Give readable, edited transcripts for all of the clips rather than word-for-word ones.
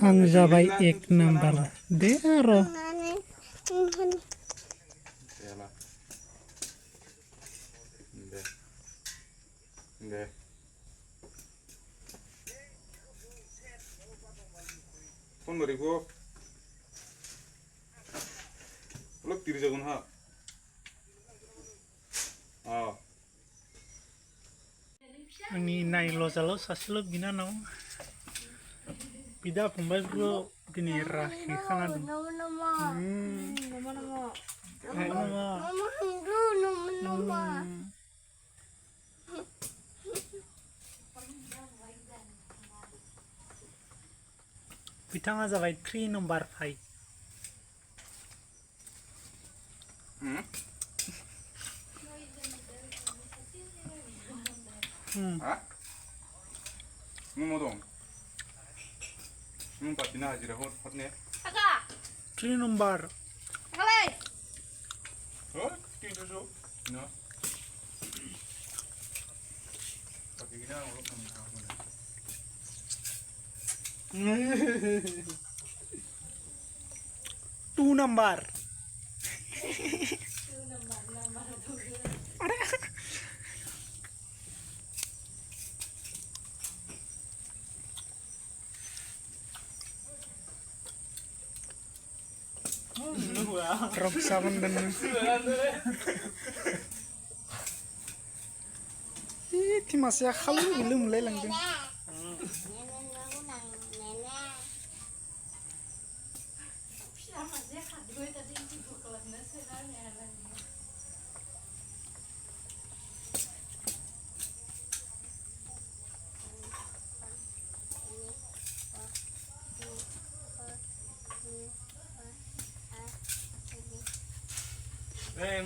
आं जाबाय 1 नाम्बार दे आरो Phone beri ko. Lo tiri jagun ha. आंनि नायल' जाल' सासेल' बिनानाव बिदा फंबायफोरखौ दिनै राखि खाना बिथाङा जाबाय 3 नम्बर भाइ Mau dong. Pati na haji rahot hotne. 3 number Oh, tidur so. No. Pati kita ngolok nama. 2 number Raksa bandan ti masih khal ilum mulai langding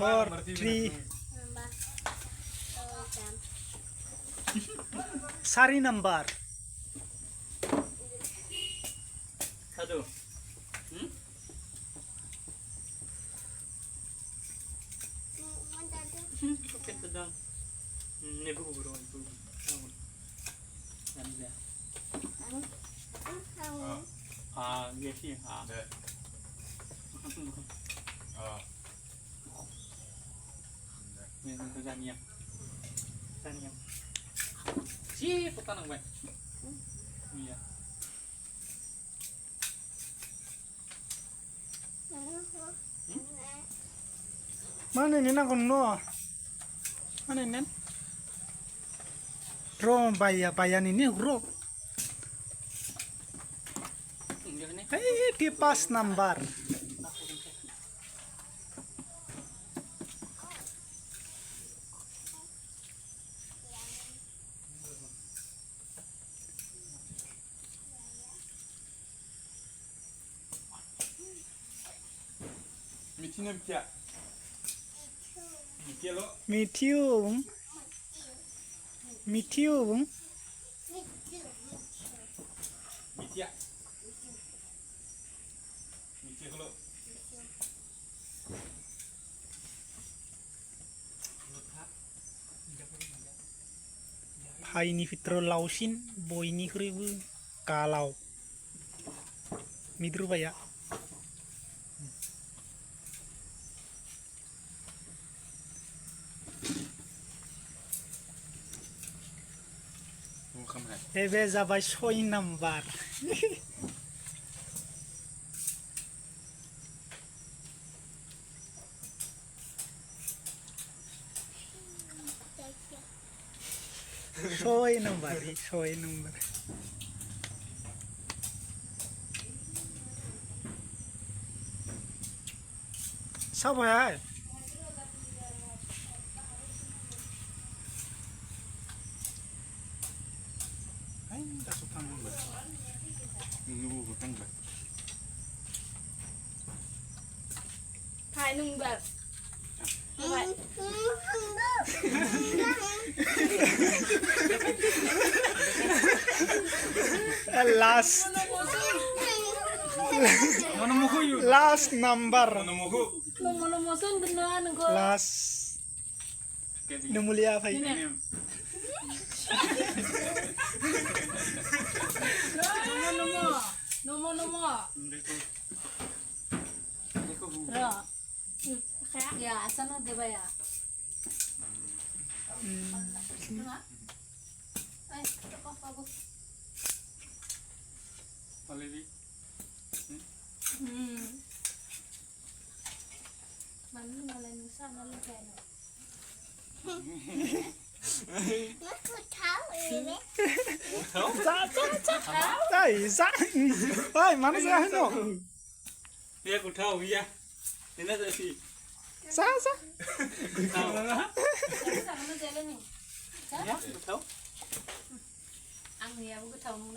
Four, 3 Sari number Satu. Oke sedang. Ini buku bro itu. Iya sih. Ini Tania. Si petanang baik. Iya. Mana ini nak kono? Mana ini? Ro bayan ini ro. Di pas number. Mitina bikia. Bikia lo. Mithium. Bikia. Bikia lo. Hai ni fitro lausin boy ni kribu kalau midru ya ebe jabai 6 number Soy number. Sao vậy? Ay, kasutang ba? Nugutang ba? Hai number. Vậy. Last number. Monomoson beneran engko. Last. Numulia apa ini? Nomo nomo. Neko bu. Ro. Kayak ya sana deh ya. Kenapa? Kok bagus. Already. Mana malah nusa malah kayak. Sa. Ôi, mana sa no? Ya aku tahu ya. Ini ada sih. Sa. Tahu. Sama jalan nih. Ya, aku tahu. Ang ya, aku tahu